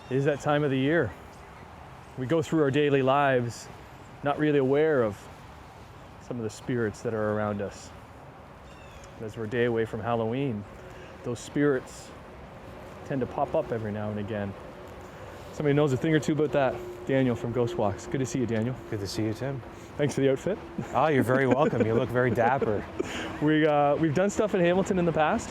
It is that time of the year. We go through our daily lives not really aware of some of the spirits that are around us. As we're a day away from Halloween, those spirits tend to pop up every now and again. Somebody knows a thing or two about that. Daniel from Ghost Walks. Good to see you, Daniel. Good to see you, Tim. Thanks for the outfit. Oh, you're very welcome. You look very dapper. We've done stuff in Hamilton in the past.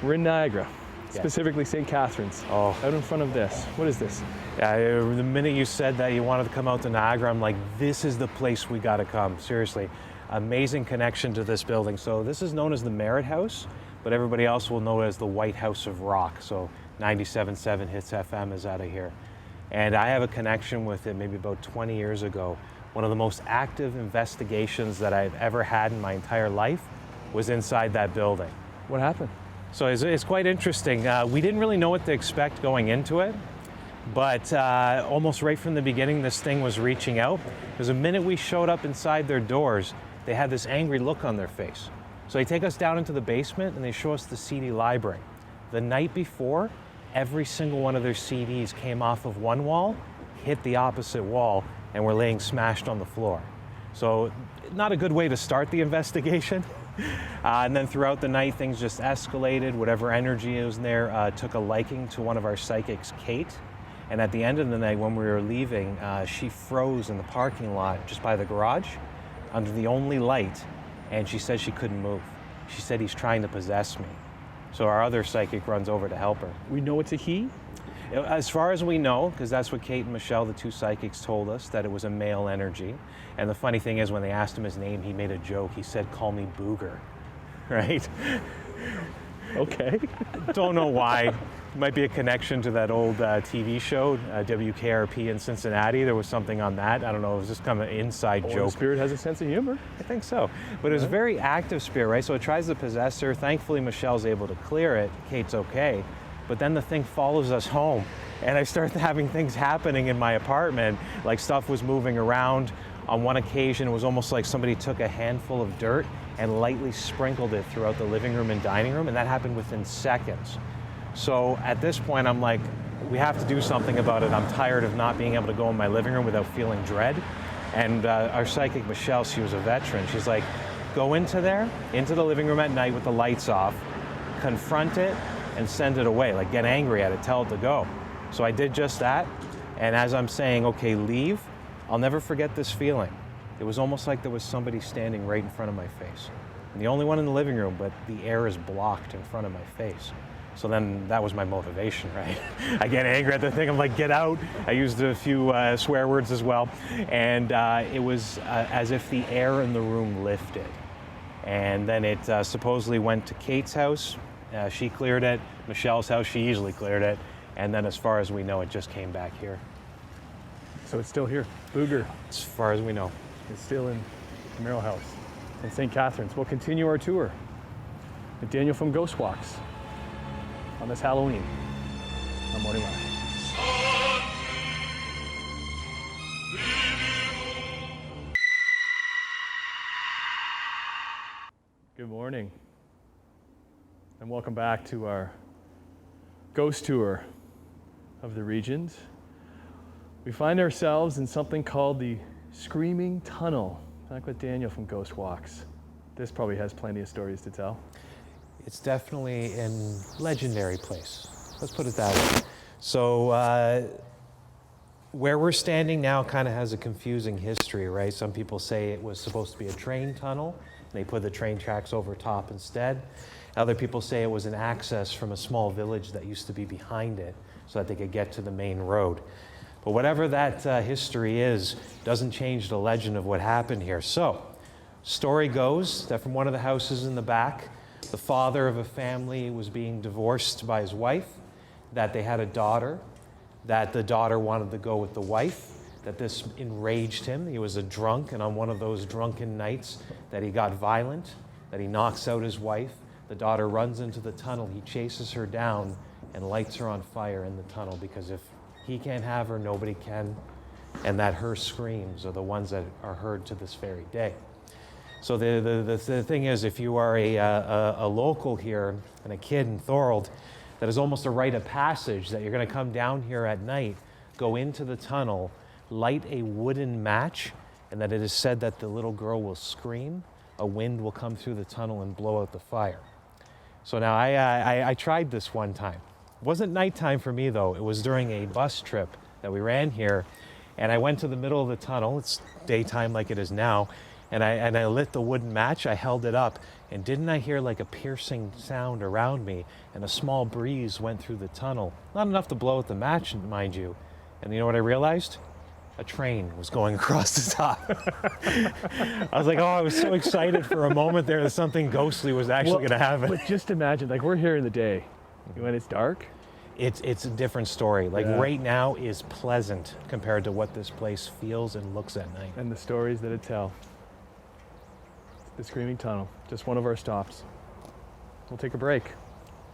We're in Niagara, specifically St. Catharines. Oh. Out in front of this. What is this? The minute you said that you wanted to come out to Niagara, I'm like, this is the place we got to come. Seriously. Amazing connection to this building. So this is known as the Merit House, but everybody else will know it as the White House of Rock. So 97.7 Hits FM is out of here. And I have a connection with it maybe about 20 years ago. One of the most active investigations that I've ever had in my entire life was inside that building. What happened? So it's quite interesting. We didn't really know what to expect going into it, but almost right from the beginning, this thing was reaching out. Because the minute we showed up inside their doors, they had this angry look on their face. So they take us down into the basement and they show us the CD library. The night before, every single one of their CDs came off of one wall, hit the opposite wall, and were laying smashed on the floor. So not a good way to start the investigation. And then throughout the night, things just escalated. Whatever energy was in there took a liking to one of our psychics, Kate. And at the end of the night, when we were leaving, she froze in the parking lot just by the garage under the only light, and she said she couldn't move. She said, he's trying to possess me. So our other psychic runs over to help her. We know it's a he? As far as we know, because that's what Kate and Michelle, the two psychics, told us, that it was a male energy. And the funny thing is, when they asked him his name, he made a joke. He said, call me Booger, right? Okay. Don't know why. Might be a connection to that old TV show, WKRP in Cincinnati. There was something on that. I don't know, it was just kind of an inside joke. The spirit has a sense of humor. I think so. But it was a very active spirit, right? So it tries to possess her. Thankfully, Michelle's able to clear it. Kate's okay. But then the thing follows us home. And I started having things happening in my apartment, like stuff was moving around. On one occasion, it was almost like somebody took a handful of dirt and lightly sprinkled it throughout the living room and dining room, and that happened within seconds. So at this point, I'm like, we have to do something about it. I'm tired of not being able to go in my living room without feeling dread. And our psychic, Michelle, she was a veteran. She's like, go into the living room at night with the lights off, confront it, and send it away. Like, get angry at it, tell it to go. So I did just that. And as I'm saying, okay, leave, I'll never forget this feeling. It was almost like there was somebody standing right in front of my face. I'm the only one in the living room, but the air is blocked in front of my face. So then that was my motivation, right? I get angry at the thing, I'm like, get out. I used a few swear words as well. And it was as if the air in the room lifted. And then it supposedly went to Kate's house. She cleared it. Michelle's house, she easily cleared it. And then as far as we know, it just came back here. So it's still here. Booger. As far as we know. It's still in the Merrill House in St. Catharines. We'll continue our tour with Daniel from Ghost Walks on this Halloween on Morning Live. Good morning, and welcome back to our ghost tour of the regions. We find ourselves in something called the Screaming Tunnel, back with Daniel from Ghost Walks. This probably has plenty of stories to tell. It's definitely a legendary place. Let's put it that way. So where we're standing now kind of has a confusing history, right? Some people say it was supposed to be a train tunnel, and they put the train tracks over top instead. Other people say it was an access from a small village that used to be behind it so that they could get to the main road. But whatever that history is, doesn't change the legend of what happened here. So, story goes that from one of the houses in the back, the father of a family was being divorced by his wife, that they had a daughter, that the daughter wanted to go with the wife, that this enraged him. He was a drunk, and on one of those drunken nights that he got violent, that he knocks out his wife. The daughter runs into the tunnel. He chases her down and lights her on fire in the tunnel, because if he can't have her, nobody can, and that her screams are the ones that are heard to this very day. So the thing is, if you are a local here and a kid in Thorold, that is almost a rite of passage, that you're going to come down here at night, go into the tunnel, light a wooden match, and that it is said that the little girl will scream, a wind will come through the tunnel and blow out the fire. So now I tried this one time. It wasn't nighttime for me though, it was during a bus trip that we ran here, and I went to the middle of the tunnel, it's daytime like it is now, and I lit the wooden match, I held it up, and didn't I hear like a piercing sound around me, and a small breeze went through the tunnel. Not enough to blow out the match, mind you. And you know what I realized? A train was going across the top. I was like, oh, I was so excited for a moment there that something ghostly was actually going to happen. But just imagine, like we're here in the day, when it's dark. It's a different story. Like right now is pleasant compared to what this place feels and looks at night. And the stories that it tells. The Screaming Tunnel, just one of our stops. We'll take a break.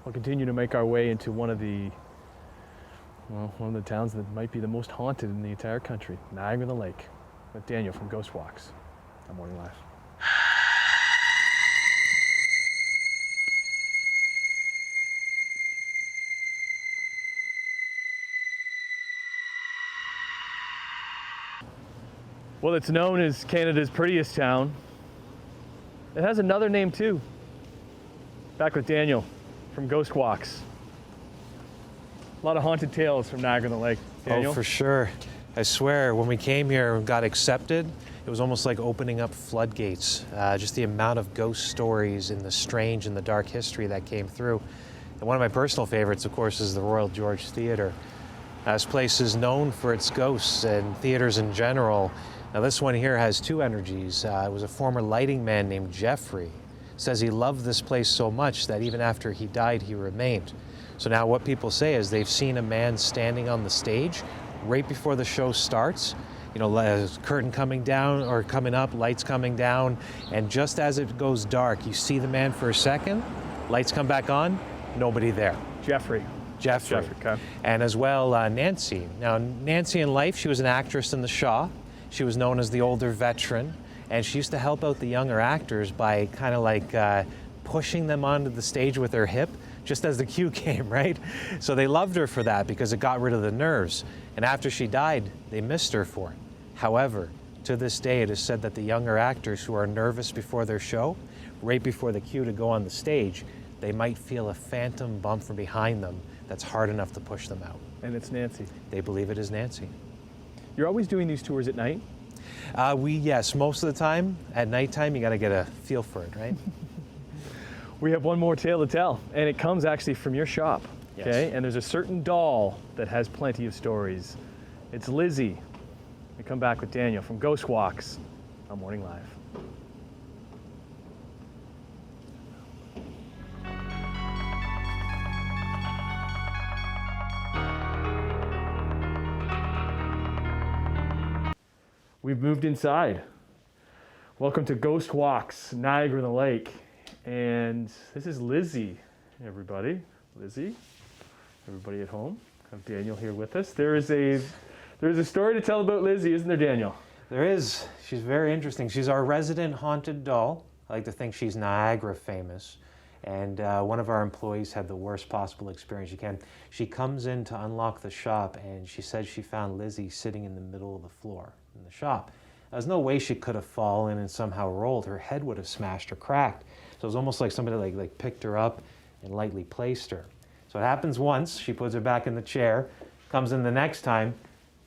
We'll continue to make our way into one of the towns that might be the most haunted in the entire country, Niagara-on-the-Lake, with Daniel from Ghost Walks on Morning Live. Well, it's known as Canada's prettiest town. It has another name too. Back with Daniel from Ghost Walks. A lot of haunted tales from Niagara-on-the-Lake. Daniel? Oh, for sure. I swear, when we came here and got accepted, it was almost like opening up floodgates. Just the amount of ghost stories and the strange and the dark history that came through. And one of my personal favorites, of course, is the Royal George Theatre. This place is known for its ghosts and theaters in general. Now, this one here has two energies. It was a former lighting man named Jeffrey. Says he loved this place so much that even after he died, he remained. So now what people say is they've seen a man standing on the stage right before the show starts, you know, a curtain coming down or coming up, lights coming down, and just as it goes dark, you see the man for a second, lights come back on, nobody there. Jeffrey. Okay. And as well, Nancy. Now, Nancy in life, she was an actress in the Shaw. She was known as the older veteran, and she used to help out the younger actors by kind of like pushing them onto the stage with her hip, just as the cue came, right? So they loved her for that because it got rid of the nerves. And after she died, they missed her for it. However, to this day, it is said that the younger actors who are nervous before their show, right before the cue to go on the stage, they might feel a phantom bump from behind them that's hard enough to push them out. And it's Nancy. They believe it is Nancy. You're always doing these tours at night? Yes, most of the time. At nighttime, you got to get a feel for it, right? We have one more tale to tell, and it comes actually from your shop. Yes. Okay, and there's a certain doll that has plenty of stories. It's Lizzie. We come back with Daniel from Ghost Walks on Morning Live. We've moved inside. Welcome to Ghost Walks, Niagara-on-the-Lake. And this is Lizzie, everybody. Lizzie, everybody at home. Have Daniel here with us. There's a story to tell about Lizzie, isn't there, Daniel? There is. She's very interesting. She's our resident haunted doll. I like to think she's Niagara famous. And one of our employees had the worst possible experience you can. She comes in to unlock the shop, and she said she found Lizzie sitting in the middle of the floor in the shop. There's no way she could have fallen and somehow rolled. Her head would have smashed or cracked. So it was almost like somebody like picked her up and lightly placed her. So it happens once. She puts her back in the chair, comes in the next time.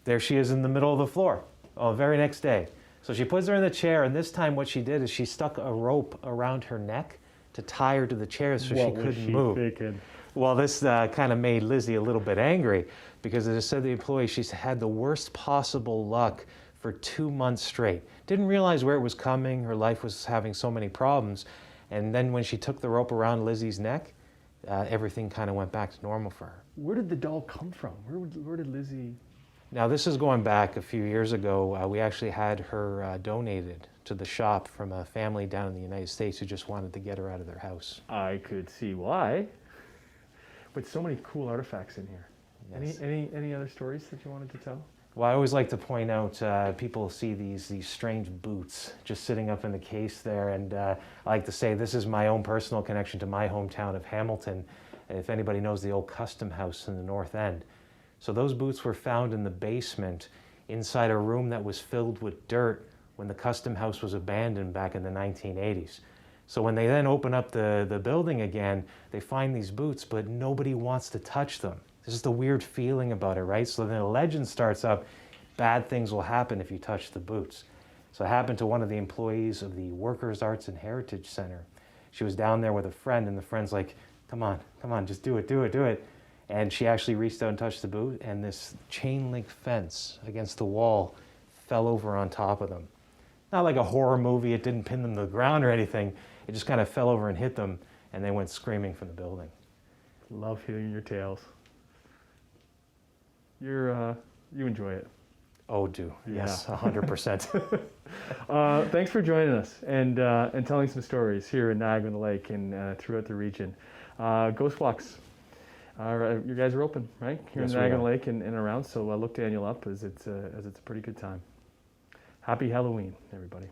There she is in the middle of the floor. Oh, the very next day. So she puts her in the chair, and this time what she did is she stuck a rope around her neck to tie her to the chair so she couldn't move. Thinking? Well, this kind of made Lizzie a little bit angry because, as I said, the employee, she's had the worst possible luck for 2 months straight. Didn't realize where it was coming. Her life was having so many problems. And then when she took the rope around Lizzie's neck, everything kind of went back to normal for her. Where did the doll come from? Where did Lizzie... Now, this is going back a few years ago. We actually had her donated to the shop from a family down in the United States who just wanted to get her out of their house. I could see why. But so many cool artifacts in here. Yes. Any other stories that you wanted to tell? Well, I always like to point out, people see these strange boots just sitting up in the case there, and I like to say this is my own personal connection to my hometown of Hamilton. if anybody knows the old Custom House in the North End. So those boots were found in the basement inside a room that was filled with dirt when the Custom House was abandoned back in the 1980s. So when they then open up the building again, they find these boots, but nobody wants to touch them. There's just a weird feeling about it, right? So then a legend starts up, bad things will happen if you touch the boots. So it happened to one of the employees of the Workers' Arts and Heritage Center. She was down there with a friend, and the friend's like, come on, just do it, do it, do it. And she actually reached out and touched the boot, and this chain link fence against the wall fell over on top of them. Not like a horror movie, it didn't pin them to the ground or anything. It just kind of fell over and hit them, and they went screaming from the building. Love hearing your tales. You enjoy it. Oh, do. Yes, 100%. Thanks for joining us and telling some stories here in Niagara-on-the-Lake and throughout the region. Ghost walks. You guys are open, right? Here Yes, in Niagara-on-the-Lake and around, so look Daniel up as it's a pretty good time. Happy Halloween, everybody.